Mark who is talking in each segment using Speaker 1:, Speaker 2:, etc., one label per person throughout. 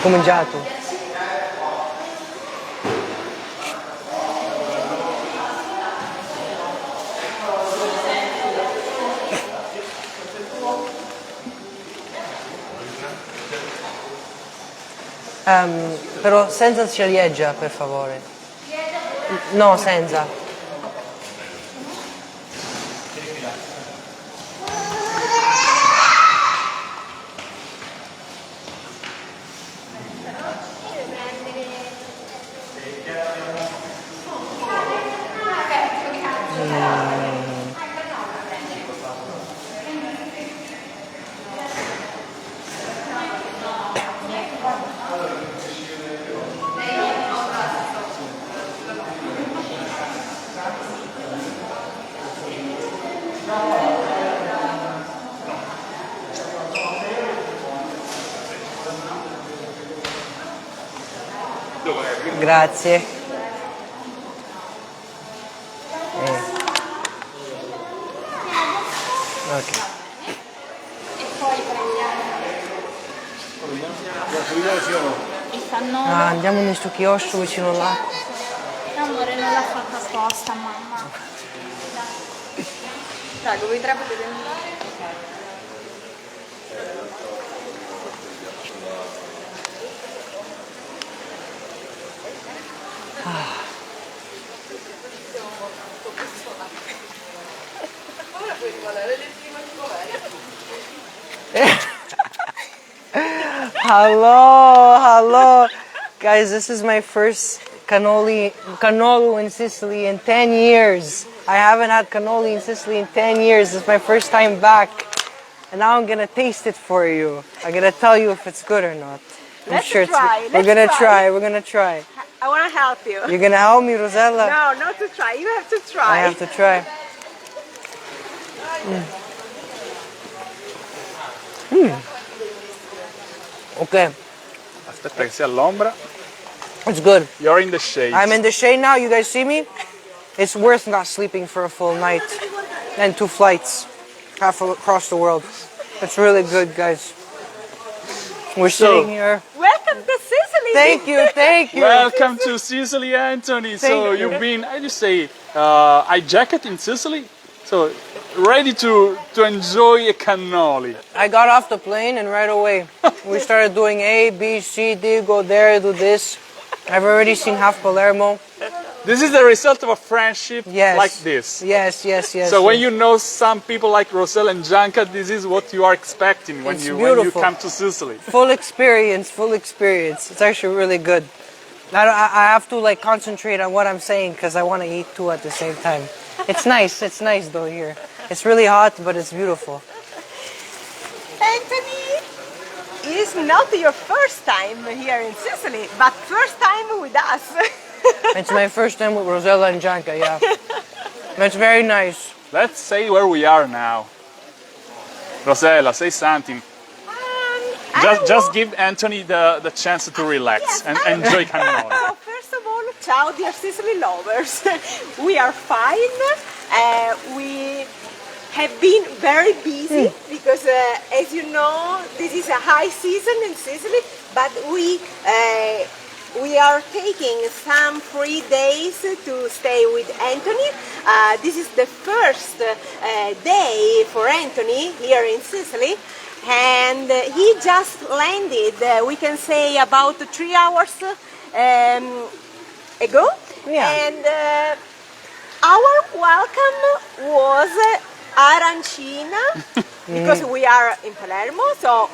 Speaker 1: cominciato. Però senza ciliegia, per favore. No, senza. Grazie. Ok.
Speaker 2: E poi prendiamo il cannolo.
Speaker 1: Andiamo in sto chiosco vicino all'acqua.
Speaker 2: Amore, non l'ha fatta apposta, mamma. Prego, vi tre potete andare.
Speaker 1: Hello. Guys, this is my first cannolo in Sicily in 10 years. I haven't had cannoli in Sicily in 10 years. This is my first time back. And now I'm going to taste it for you. I'm going to tell you if it's good or not.
Speaker 2: We're
Speaker 1: going to try.
Speaker 2: I want to help you.
Speaker 1: You're going to help me, Rosella?
Speaker 2: No, not to try. You have to try.
Speaker 1: I have to try. Okay.
Speaker 3: Aspetta che sia all'ombra.
Speaker 1: It's good.
Speaker 3: You're in the shade.
Speaker 1: I'm in the shade now. You guys see me? It's worth not sleeping for a full night and 2 flights half across the world. It's really good, guys. We're sitting here.
Speaker 2: Welcome to Sicily.
Speaker 1: Thank you.
Speaker 3: Welcome to Sicily, Anthony. So you've been, how do you say, hijacked in Sicily? So ready to enjoy a cannoli.
Speaker 1: I got off the plane and right away we started doing A, B, C, D, go there, do this. I've already seen half Palermo.
Speaker 3: This is the result of a friendship like this.
Speaker 1: Yes.
Speaker 3: So when you know some people like Rosella and Gianca, this is what you are expecting when you come to Sicily.
Speaker 1: Full experience. It's actually really good. I have to like concentrate on what I'm saying because I want to eat 2 at the same time. It's nice though here. It's really hot, but it's beautiful.
Speaker 2: Anthony, it's not your first time here in Sicily, but first time with us.
Speaker 1: It's my first time with Rosella and Gianca, yeah. It's very nice.
Speaker 3: Let's say where we are now. Rosella, say something. Just give Anthony the chance to relax and enjoy cannoli.
Speaker 2: So first of all, ciao dear Sicily lovers. We are fine. We have been very busy because as you know, this is a high season in Sicily, but we are taking some free days to stay with Anthony. This is the first day for Anthony here in Sicily. And he just landed, we can say about 3 hours ago.
Speaker 1: Yeah.
Speaker 2: And our welcome was arancina, because we are in Palermo, so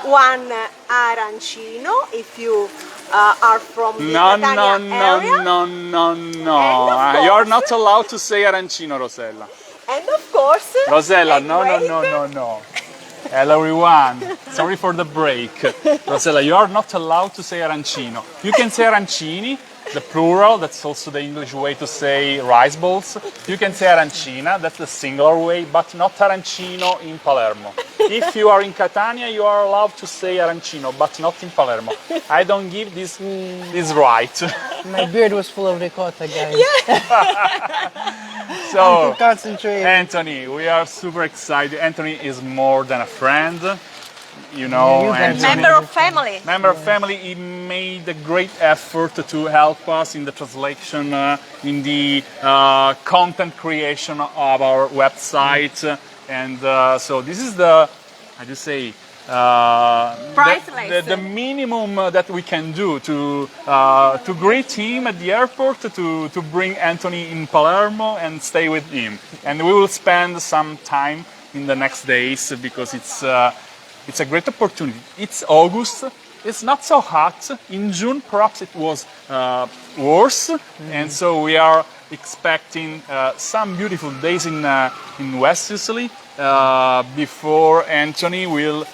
Speaker 2: 1 arancino if you are from the Catania area.
Speaker 3: No. You're not allowed to say arancino, Rosella.
Speaker 2: And of course...
Speaker 3: Rosella, no. Hello everyone, sorry for the break. Rosella, you are not allowed to say arancino. You can say arancini, the plural, that's also the English way to say rice balls. You can say arancina, that's the singular way, but not arancino in Palermo. If you are in Catania, you are allowed to say arancino, but not in Palermo. I don't give this right.
Speaker 1: My beard was full of ricotta, guys.
Speaker 2: Yeah.
Speaker 3: So,
Speaker 1: concentrate.
Speaker 3: Anthony, we are super excited. Anthony is more than a friend. you know,
Speaker 1: You guys-
Speaker 3: Anthony,
Speaker 2: Member of family.
Speaker 3: member of family, he made a great effort to help us in the translation, in the content creation of our website, and so this is the, how do you say,
Speaker 2: Priceless.
Speaker 3: the minimum that we can do to greet him at the airport, to bring Anthony in Palermo and stay with him, and we will spend some time in the next days because it's a great opportunity. It's August. It's not so hot. In June, perhaps it was worse, and so we are expecting some beautiful days in West Sicily before Anthony will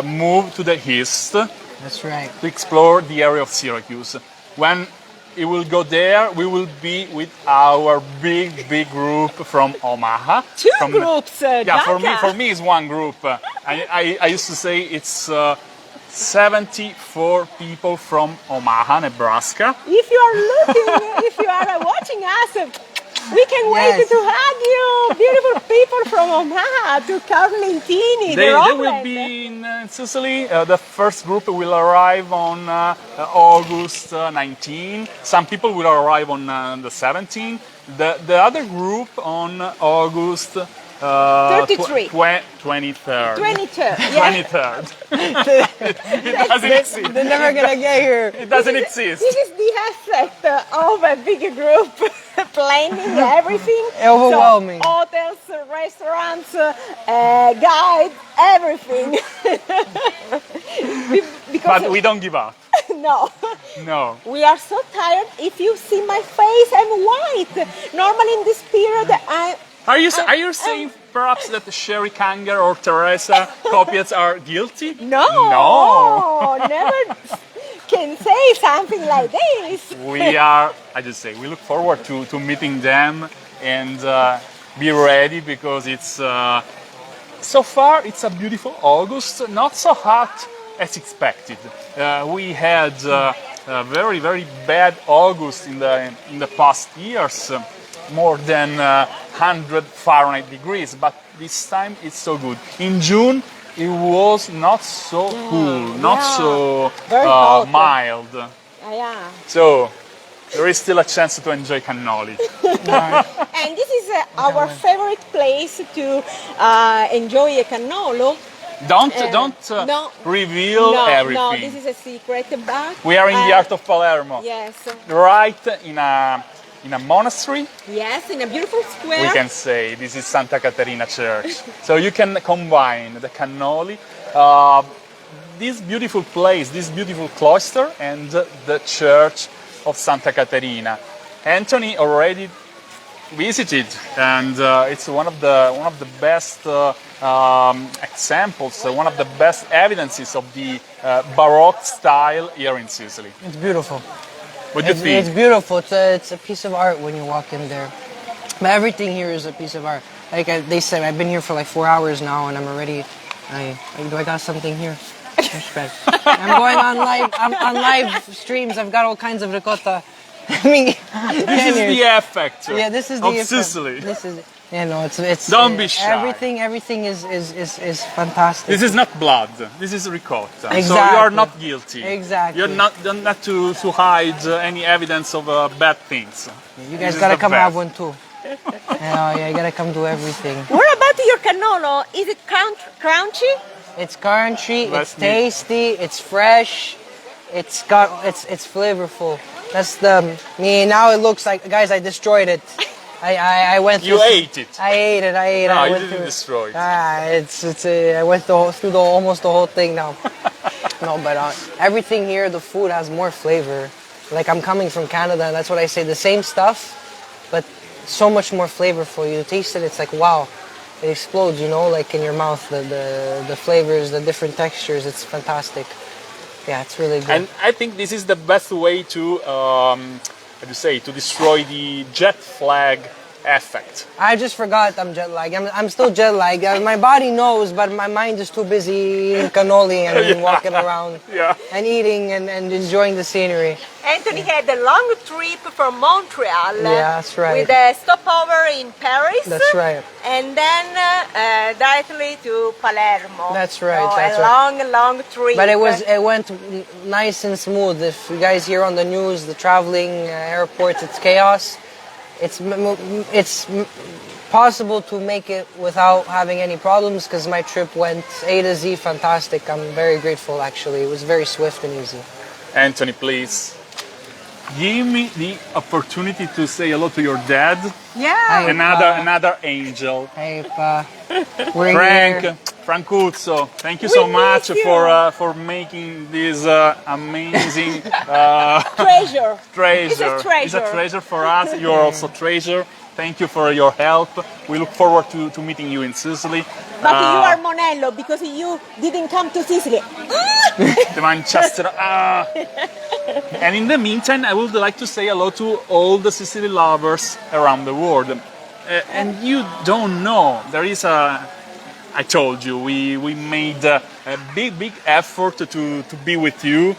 Speaker 3: move to the east
Speaker 1: That's right.
Speaker 3: to explore the area of Syracuse. When he will go there, we will be with our big group from Omaha.
Speaker 2: Two
Speaker 3: From-
Speaker 2: groups,
Speaker 3: Yeah, for
Speaker 2: Gianca.
Speaker 3: me it's one group. I used to say it's 74 people from Omaha, Nebraska.
Speaker 2: If you are looking, if you are watching us, we can wait
Speaker 1: Yes.
Speaker 2: to hug you. Beautiful people from Omaha to Carlentini.
Speaker 3: They will
Speaker 2: Robert.
Speaker 3: be in Sicily. The first group will arrive on August 19. Some people will arrive on the 17th. The other group on August
Speaker 2: 33.
Speaker 3: 23rd.
Speaker 2: 23rd. Yeah.
Speaker 3: 23rd. It doesn't exist.
Speaker 1: They're never gonna get here.
Speaker 3: It doesn't exist.
Speaker 2: This is the effect of a big group planning everything.
Speaker 1: Overwhelming.
Speaker 2: So, hotels, restaurants, guides, everything. Because
Speaker 3: But we don't give up.
Speaker 2: no,
Speaker 3: No.
Speaker 2: we are so tired. If you see my face, I'm white. Normally in this period,
Speaker 3: Are you saying perhaps that Sherry Kanger or Teresa Kopiets are guilty?
Speaker 2: no, never can say something like this.
Speaker 3: We are, I just say, we look forward to meeting them and be ready because it's, so far it's a beautiful August, not so hot as expected. We had a very bad August in the past years, more than 100 Fahrenheit degrees, but this time it's so good. In June, it was not so cool, not
Speaker 2: yeah.
Speaker 3: so
Speaker 2: Very hot.
Speaker 3: mild.
Speaker 2: Yeah.
Speaker 3: So there is still a chance to enjoy cannoli.
Speaker 2: And this is our favorite place to enjoy a cannolo.
Speaker 3: Don't
Speaker 2: no.
Speaker 3: reveal
Speaker 2: No,
Speaker 3: everything.
Speaker 2: this is a secret. But
Speaker 3: We are in the heart of Palermo,
Speaker 2: yes,
Speaker 3: right in a monastery.
Speaker 2: yes, in a beautiful square.
Speaker 3: We can say this is Santa Caterina Church. So you can combine the cannoli, this beautiful place, this beautiful cloister, and the Church of Santa Caterina. Anthony already visited, and it's one of the best examples, one of the best evidences of the Baroque style here in Sicily.
Speaker 1: It's beautiful.
Speaker 3: What do you think?
Speaker 1: It's beautiful. It's a piece of art when you walk in there. But everything here is a piece of art. Like they said, I've been here for like 4 hours now, and I'm already. Do I got something here? Respect. I'm going on live. I'm on live streams. I've got all kinds of ricotta. I mean,
Speaker 3: This is the effect
Speaker 1: yeah, this is the
Speaker 3: of
Speaker 1: effect.
Speaker 3: Sicily.
Speaker 1: This is. Yeah, no, it's.
Speaker 3: Don't be shy.
Speaker 1: Everything is fantastic.
Speaker 3: This is not blood. This is ricotta. So you
Speaker 1: Exactly.
Speaker 3: are not guilty.
Speaker 1: Exactly.
Speaker 3: You're not to hide any evidence of bad things.
Speaker 1: You
Speaker 3: This
Speaker 1: guys
Speaker 3: is
Speaker 1: gotta
Speaker 3: the
Speaker 1: come have
Speaker 3: best.
Speaker 1: one too. Yeah, you gotta come do everything.
Speaker 2: What about your cannolo? Is it crunchy?
Speaker 1: It's crunchy,
Speaker 3: Let's
Speaker 1: it's tasty, it's fresh, it's flavorful. That's the now it looks like, guys, I destroyed it. I went
Speaker 3: You
Speaker 1: through,
Speaker 3: ate it.
Speaker 1: I ate it.
Speaker 3: No,
Speaker 1: I
Speaker 3: you
Speaker 1: went
Speaker 3: didn't
Speaker 1: through
Speaker 3: destroy it.
Speaker 1: I went through almost the whole thing now. No, but everything here, the food has more flavor. Like I'm coming from Canada, and that's what I say. The same stuff, but so much more flavorful. You taste it, it's like wow, it explodes. You know, like in your mouth, the flavors, the different textures. It's fantastic. Yeah, it's really good.
Speaker 3: And I think this is the best way to, how to say, to destroy the jet flag effect.
Speaker 1: I just forgot I'm jet lagged. I'm still jet lagged. My body knows, but my mind is too busy eating cannoli and walking around
Speaker 3: Yeah.
Speaker 1: and eating and enjoying the scenery.
Speaker 2: Anthony had a long trip from Montreal.
Speaker 1: Yeah, that's right.
Speaker 2: With a stopover in Paris.
Speaker 1: That's right.
Speaker 2: And then directly to Palermo.
Speaker 1: That's right,
Speaker 2: So
Speaker 1: that's
Speaker 2: a
Speaker 1: right.
Speaker 2: long trip.
Speaker 1: But it went nice and smooth. If you guys hear on the news, the traveling airports, it's chaos. It's possible to make it without having any problems because my trip went A to Z fantastic. I'm very grateful actually. It was very swift and easy.
Speaker 3: Anthony, please give me the opportunity to say hello to your dad.
Speaker 2: Yeah.
Speaker 1: Hi.
Speaker 3: Another angel.
Speaker 1: Hey, Pa. We're
Speaker 3: Frank,
Speaker 1: here.
Speaker 3: Francuzzo, thank you so
Speaker 2: We
Speaker 3: much
Speaker 2: miss you.
Speaker 3: for making this amazing
Speaker 2: Treasure.
Speaker 3: treasure.
Speaker 2: It's a treasure.
Speaker 3: It's a treasure for us. You are also a treasure. Thank you for your help. We look forward to meeting you in Sicily.
Speaker 2: But you are Monello because you didn't come to Sicily.
Speaker 3: The Manchester. And in the meantime, I would like to say hello to all the Sicily lovers around the world. And you don't know, there is I told you, we made a big effort to be with you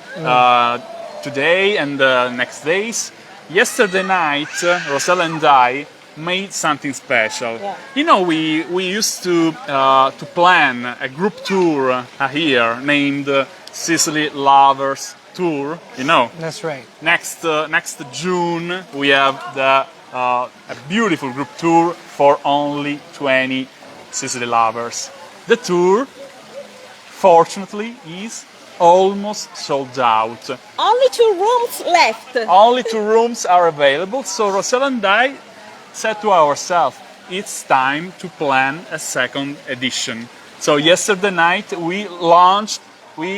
Speaker 3: today and the next days. Yesterday night, Rosella and I made something special.
Speaker 2: Yeah.
Speaker 3: You know, we used to plan a group tour here named Sicily Lovers Tour. You know,
Speaker 1: That's right.
Speaker 3: next June we have a beautiful group tour for only 20 Sicily lovers. The tour, fortunately, is almost sold out.
Speaker 2: Only 2 rooms left.
Speaker 3: Only 2 rooms are available, so Rosella and I said to ourselves, it's time to plan a second edition. So yesterday night we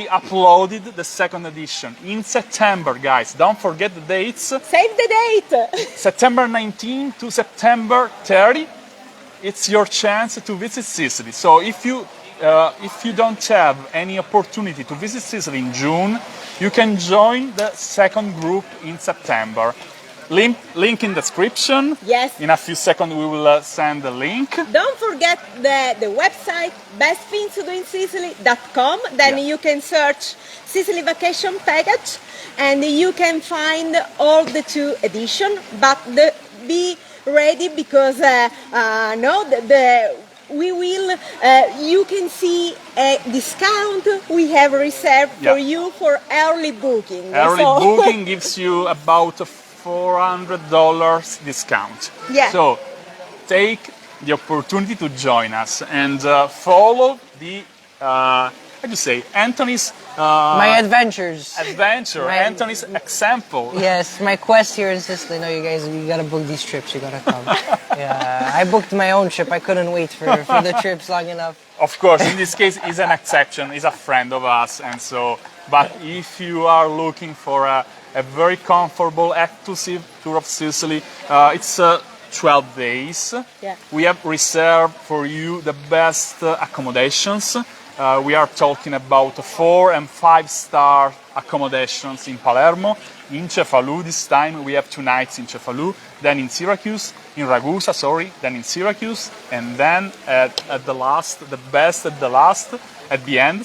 Speaker 3: uploaded the second edition in September, guys. Don't forget the dates.
Speaker 2: Save the date.
Speaker 3: September 19 to September 30. It's your chance to visit Sicily. So if you don't have any opportunity to visit Sicily in June, you can join the second group in September. Link in description.
Speaker 2: Yes.
Speaker 3: In a few seconds we will send the link.
Speaker 2: Don't forget the website bestthingstodoinsicily.com. Then
Speaker 3: Yeah.
Speaker 2: you can search Sicily vacation package and you can find all the 2 editions. But be ready because we will. You can see a discount we have reserved for
Speaker 3: Yeah.
Speaker 2: you for early booking.
Speaker 3: Early
Speaker 2: So-
Speaker 3: booking gives you about $400 discount.
Speaker 2: Yeah.
Speaker 3: So take the opportunity to join us and follow the how do you say Anthony's
Speaker 1: My adventures.
Speaker 3: adventure,
Speaker 1: My-
Speaker 3: Anthony's example.
Speaker 1: Yes, my quest here in Sicily. No, you guys, you gotta book these trips. You gotta come. Yeah, I booked my own trip. I couldn't wait for the trips long enough.
Speaker 3: Of course, in this case, he's an exception. He's a friend of us, and so. But if you are looking for a very comfortable, exclusive tour of Sicily, it's 12 days.
Speaker 2: Yeah.
Speaker 3: We have reserved for you the best accommodations. We are talking about 4 and 5 star accommodations in Palermo. In Cefalù this time we have 2 nights in Cefalù, then in Syracuse, in Ragusa, then in Syracuse, and then at the last, the best at the last, at the end,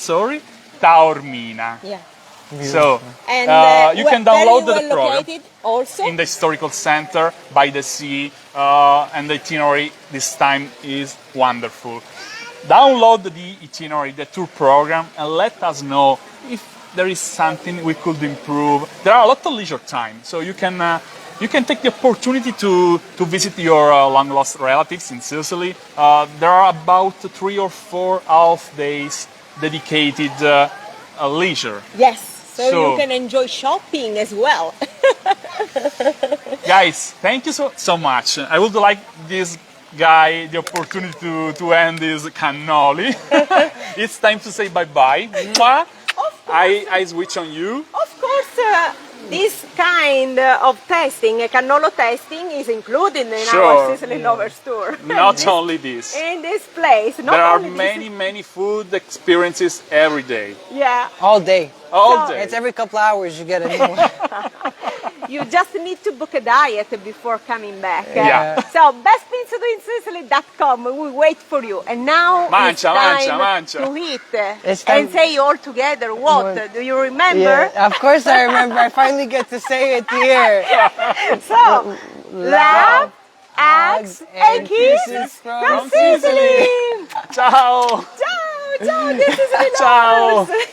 Speaker 3: Taormina.
Speaker 2: Yeah.
Speaker 3: So
Speaker 2: And
Speaker 3: you can
Speaker 2: very
Speaker 3: download
Speaker 2: well
Speaker 3: the program
Speaker 2: located also.
Speaker 3: in the historical center by the sea, and the itinerary this time is wonderful. Download the itinerary, the tour program, and let us know if there is something we could improve. There are a lot of leisure time, so you can take the opportunity to visit your long lost relatives in Sicily. There are about 3 or 4 half days dedicated leisure.
Speaker 2: Yes, so
Speaker 3: So-
Speaker 2: you can enjoy shopping as well.
Speaker 3: Guys, thank you so much. I would like this guy the opportunity to end this cannoli. It's time to say bye-bye. Mwah. I switch on you.
Speaker 2: Of course, this kind of testing, a cannolo testing, is included in
Speaker 3: Sure.
Speaker 2: our Sicily Lovers Tour.
Speaker 3: Not only this.
Speaker 2: In this place. Not
Speaker 3: There are
Speaker 2: only this-
Speaker 3: many food experiences every day.
Speaker 2: Yeah.
Speaker 1: All day.
Speaker 3: All day.
Speaker 1: It's every couple hours you get a new one.
Speaker 2: You just need to book a diet before coming back.
Speaker 3: Yeah.
Speaker 2: So bestpizzadoinsicily.com. We wait for you. And now it's time to eat.
Speaker 1: It's time-
Speaker 2: And say all together what? Do you remember?
Speaker 1: Yeah, of course I remember. I finally get to say it here.
Speaker 2: So, love, hugs, and kisses from Sicily.
Speaker 3: Ciao!
Speaker 2: Ciao, ciao, this is Sicily
Speaker 3: Ciao.
Speaker 2: Lovers.